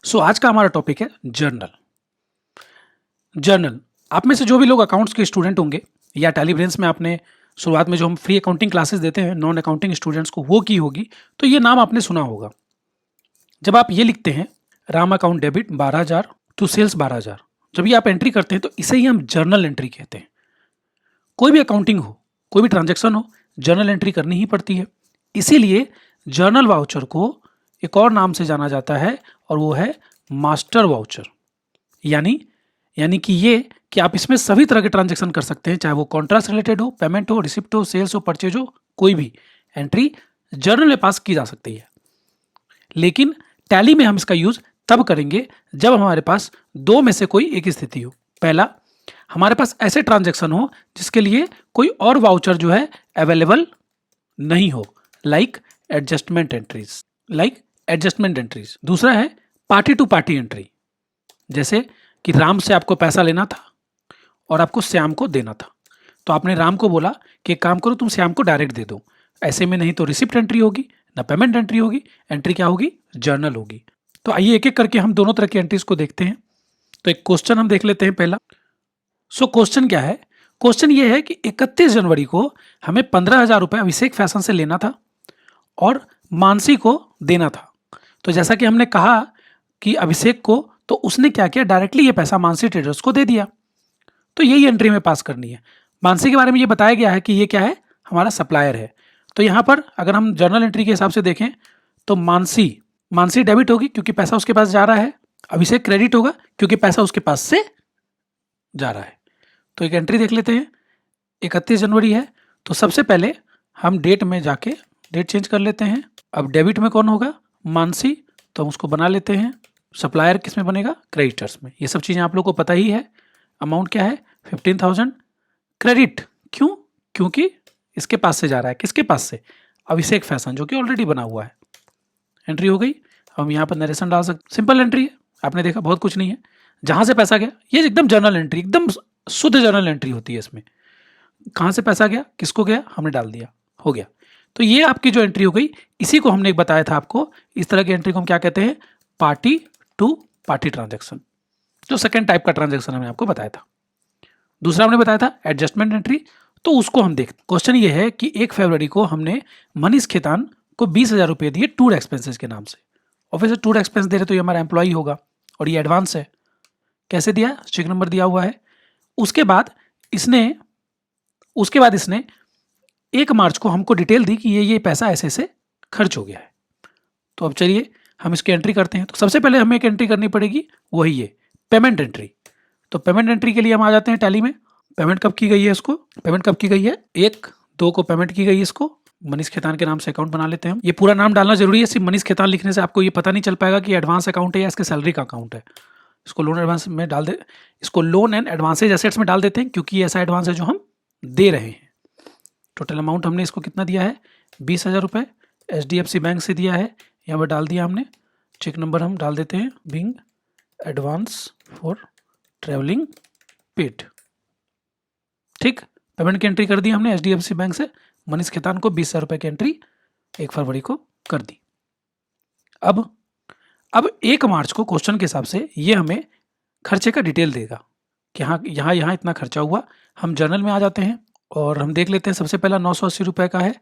आज का हमारा टॉपिक है जर्नल। जर्नल, आप में से जो भी लोग अकाउंट्स के स्टूडेंट होंगे या टेलीब्रेंस में आपने शुरुआत में जो हम फ्री अकाउंटिंग क्लासेस देते हैं नॉन अकाउंटिंग स्टूडेंट्स को, वो की होगी, तो ये नाम आपने सुना होगा। जब आप ये लिखते हैं Ram account debit 12,000 to sales 12,000, जब ये आप एंट्री करते हैं तो इसे ही हम जर्नल एंट्री कहते हैं। कोई भी अकाउंटिंग हो, कोई भी ट्रांजेक्शन हो, जर्नल एंट्री करनी ही पड़ती है। इसीलिए जर्नल वाउचर को एक और नाम से जाना जाता है और वो है मास्टर वाउचर। यानी कि ये कि आप इसमें सभी तरह के ट्रांजेक्शन कर सकते हैं, चाहे वो कॉन्ट्रैक्ट रिलेटेड हो, पेमेंट हो, रिसिप्ट हो, सेल्स हो, परचेज हो, कोई भी एंट्री जर्नल में पास की जा सकती है। लेकिन टैली में हम इसका यूज तब करेंगे जब हमारे पास दो में से कोई एक स्थिति हो। पहला, हमारे पास ऐसे ट्रांजेक्शन हो जिसके लिए कोई और वाउचर जो है अवेलेबल नहीं हो, लाइक एडजस्टमेंट एंट्रीज। दूसरा है पार्टी टू पार्टी एंट्री, जैसे कि राम से आपको पैसा लेना था और आपको श्याम को देना था, तो आपने राम को बोला कि एक काम करो, तुम श्याम को डायरेक्ट दे दो। ऐसे में नहीं तो रिसिप्ट एंट्री होगी, ना पेमेंट एंट्री होगी, एंट्री क्या होगी? जर्नल होगी। तो आइए एक एक करके हम दोनों तरह की एंट्रीज को देखते हैं। तो एक क्वेश्चन हम देख लेते हैं पहला। क्वेश्चन क्या है? क्वेश्चन ये है कि 31 जनवरी को हमें 15,000 रुपये अभिषेक फैशन से लेना था और मानसी को देना था। तो जैसा कि हमने कहा कि अभिषेक को, तो उसने क्या किया, डायरेक्टली ये पैसा मानसी ट्रेडर्स को दे दिया। तो यही एंट्री में पास करनी है। मानसी के बारे में ये बताया गया है कि ये क्या है, हमारा सप्लायर है। तो यहाँ पर अगर हम जर्नल एंट्री के हिसाब से देखें तो मानसी डेबिट होगी क्योंकि पैसा उसके पास जा रहा है, अभिषेक क्रेडिट होगा क्योंकि पैसा उसके पास से जा रहा है। तो एक एंट्री देख लेते हैं। 31 जनवरी है, तो सबसे पहले हम डेट में जाके डेट चेंज कर लेते हैं। अब डेबिट में कौन होगा? मानसी, तो हम उसको बना लेते हैं। सप्लायर किस में बनेगा? क्रेडिटर्स में। ये सब चीज़ें आप लोग को पता ही है। अमाउंट क्या है? 15,000। क्रेडिट क्यों? क्योंकि इसके पास से जा रहा है। किसके पास से? अभिषेक फैशन, जो कि ऑलरेडी बना हुआ है। एंट्री हो गई। हम यहाँ पर नरेशन डाल सकते, सिंपल एंट्री है। आपने देखा बहुत कुछ नहीं है। जहाँ से पैसा गया, ये एकदम जर्नल एंट्री, एकदम शुद्ध जर्नल एंट्री होती है। इसमें कहाँ से पैसा गया, किसको गया, हमने डाल दिया, हो गया। तो ये आपकी जो एंट्री हो गई, इसी को हमने एक बताया था आपको। इस तरह की एंट्री को हम क्या कहते हैं? पार्टी टू पार्टी ट्रांजैक्शन, जो सेकेंड टाइप का ट्रांजैक्शन हमने आपको बताया था। दूसरा हमने बताया था एडजस्टमेंट एंट्री, तो उसको हम देखते। क्वेश्चन ये है कि 1 फरवरी को हमने मनीष खेतान को 20,000 रुपये दिए टूर एक्सपेंसेस के नाम से। ऑब्वियसली टूर एक्सपेंस दे रहे तो ये हमारा एम्प्लॉई होगा और ये एडवांस है। कैसे दिया? चेक नंबर दिया हुआ है। उसके बाद इसने 1 मार्च को हमको डिटेल दी कि ये पैसा ऐसे से खर्च हो गया है। तो अब चलिए हम इसकी एंट्री करते हैं। तो सबसे पहले हमें एक एंट्री करनी पड़ेगी, वही ये पेमेंट एंट्री। तो पेमेंट एंट्री के लिए हम आ जाते हैं टैली में। पेमेंट कब की गई है? इसको पेमेंट कब की गई है? 1/2 को पेमेंट की गई है। इसको मनीष खेतान के नाम से अकाउंट बना लेते हैं हम। ये पूरा नाम डालना जरूरी है। सिर्फ मनीष खेतान लिखने से आपको ये पता नहीं चल पाएगा कि एडवांस अकाउंट है या इसके सैलरी का अकाउंट है। इसको लोन एडवांस में डाल दे, इसको लोन एंड एडवांसेज एसेट्स में डाल देते हैं, क्योंकि ये ऐसा एडवांस है जो हम दे रहे हैं। टोटल अमाउंट हमने इसको कितना दिया है? 20,000 रुपये। HDFC बैंक से दिया है, यहाँ पर डाल दिया हमने। चेक नंबर हम डाल देते हैं, being advance for travelling paid. ठीक, पेमेंट की एंट्री कर दी हमने HDFC बैंक से। मनीष खेतान को 20,000 रुपये की एंट्री 1 फरवरी को कर दी। अब 1 मार्च को क्वेश्चन के हिसाब से ये हमें खर्चे का डिटेल देगा कि हाँ यहाँ इतना खर्चा हुआ। हम जर्नल में आ जाते हैं और हम देख लेते हैं। सबसे पहला 980 रुपये का है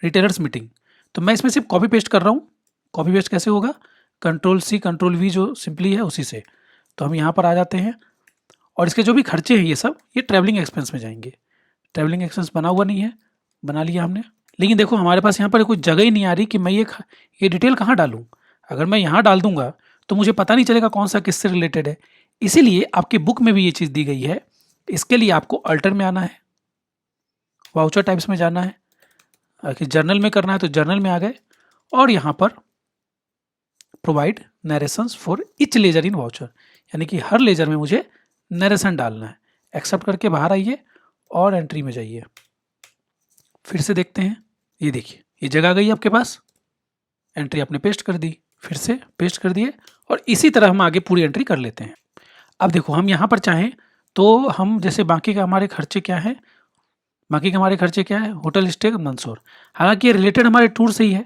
रिटेलर्स मीटिंग। तो मैं इसमें सिर्फ कॉपी पेस्ट कर रहा हूँ। कॉपी पेस्ट कैसे होगा? Ctrl+C Ctrl+V जो सिंपली है उसी से। तो हम यहाँ पर आ जाते हैं और इसके जो भी खर्चे हैं ये ट्रैवलिंग एक्सपेंस में जाएंगे। ट्रैवलिंग एक्सपेंस बना हुआ नहीं है, बना लिया हमने। लेकिन देखो हमारे पास यहाँ पर कोई जगह ही नहीं आ रही कि मैं ये डिटेल कहाँ डालूँ। अगर मैं यहाँ डाल दूंगा तो मुझे पता नहीं चलेगा कौन सा किससे रिलेटेड है। इसीलिए आपकी बुक में भी ये चीज़ दी गई है। इसके लिए आपको अल्टर में आना है, वाउचर टाइप्स में जाना है। अगर जर्नल में करना है तो जर्नल में आ गए और यहाँ पर provide narrations for each ledger in voucher, यानी कि हर लेजर में मुझे नरेशन डालना है। एक्सेप्ट करके बाहर आइए और एंट्री में जाइए। फिर से देखते हैं, ये देखिए ये जगह गई आपके पास। एंट्री आपने पेस्ट कर दी, फिर से पेस्ट कर दिए और इसी तरह हम आगे पूरी एंट्री कर लेते हैं। अब देखो हम यहाँ पर चाहें तो हम जैसे बाकी के हमारे खर्चे क्या है, होटल स्टे मंदसौर। हालांकि ये रिलेटेड हमारे टूर से ही है,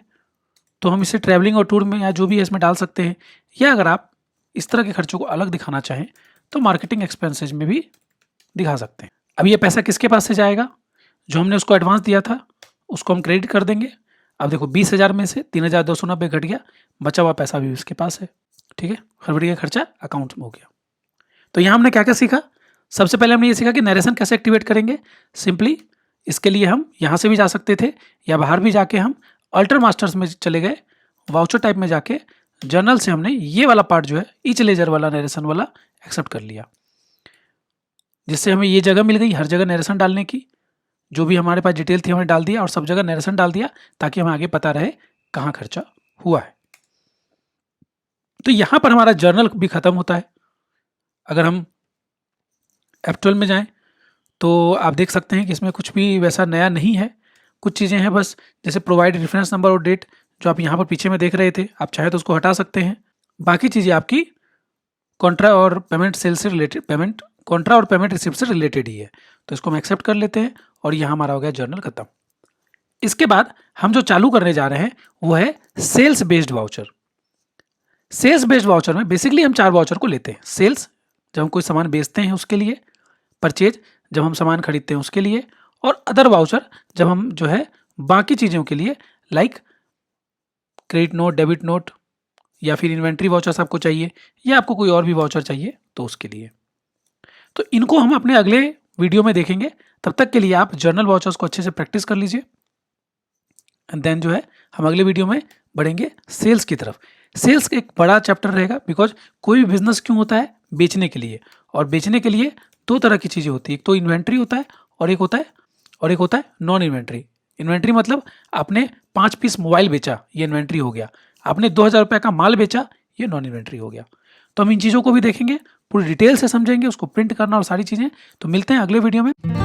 तो हम इसे ट्रैवलिंग और टूर में या जो भी है इसमें डाल सकते हैं। या अगर आप इस तरह के खर्चों को अलग दिखाना चाहें तो मार्केटिंग एक्सपेंसेज में भी दिखा सकते हैं। अब ये पैसा किसके पास से जाएगा? जो हमने उसको एडवांस दिया था उसको हम क्रेडिट कर देंगे। अब देखो 20,000 में से 3,290 घट गया, बचा हुआ पैसा भी उसके पास है। ठीक है, फरवरी का खर्चा अकाउंट में हो गया। तो यहाँ हमने क्या क्या सीखा? सबसे पहले हमने ये सीखा कि नरेशन कैसे एक्टिवेट करेंगे। सिंपली इसके लिए हम यहाँ से भी जा सकते थे या बाहर भी जाके हम अल्टर मास्टर्स में चले गए, वाउचर टाइप में जाके जर्नल से हमने ये वाला पार्ट जो है ईच लेजर वाला नरेशन वाला एक्सेप्ट कर लिया, जिससे हमें ये जगह मिल गई हर जगह नरेशन डालने की। जो भी हमारे पास डिटेल थी हमने डाल दिया और सब जगह नरेशन डाल दिया ताकि हमें आगे पता रहे कहाँ खर्चा हुआ है। तो यहाँ पर हमारा जर्नल भी खत्म होता है। अगर हम F12 में जाएं तो आप देख सकते हैं कि इसमें कुछ भी वैसा नया नहीं है। कुछ चीज़ें हैं बस, जैसे प्रोवाइड रेफरेंस नंबर और डेट जो आप यहाँ पर पीछे में देख रहे थे, आप चाहे तो उसको हटा सकते हैं। बाकी चीज़ें आपकी कॉन्ट्रा और पेमेंट सेल से रिलेटेड, कॉन्ट्रा और पेमेंट रिसिप्ट से रिलेटेड ही है, तो इसको हम एक्सेप्ट कर लेते हैं और यहाँ हमारा हो गया जर्नल खत्म। इसके बाद हम जो चालू करने जा रहे हैं वो है sales based voucher. Sales based voucher में बेसिकली हम 4 वाउचर को लेते हैं। सेल्स जब हम कोई सामान बेचते हैं उसके लिए, परचेज जब हम सामान खरीदते हैं उसके लिए, और अदर वाउचर जब हम जो है बाकी चीज़ों के लिए, like credit note, debit note, या फिर इन्वेंट्री वाउचर्स आपको चाहिए, या आपको कोई और भी वाउचर चाहिए तो उसके लिए। तो इनको हम अपने अगले वीडियो में देखेंगे। तब तक के लिए आप जर्नल वाउचर्स को अच्छे से प्रैक्टिस कर लीजिए एंड देन जो है हम अगले वीडियो में बढ़ेंगे सेल्स की तरफ। सेल्स एक बड़ा चैप्टर रहेगा, बिकॉज कोई भी बिजनेस क्यों होता है? बेचने के लिए, और बेचने के लिए 2 तरह की चीज़ें होती है, एक तो इन्वेंट्री होता है और एक होता है नॉन इन्वेंट्री। इन्वेंट्री मतलब आपने 5 पीस मोबाइल बेचा, ये इन्वेंट्री हो गया। आपने 2,000 रुपये का माल बेचा, ये नॉन इन्वेंट्री हो गया। तो हम इन चीज़ों को भी देखेंगे, पूरी डिटेल से समझेंगे, उसको प्रिंट करना और सारी चीज़ें। तो मिलते हैं अगले वीडियो में।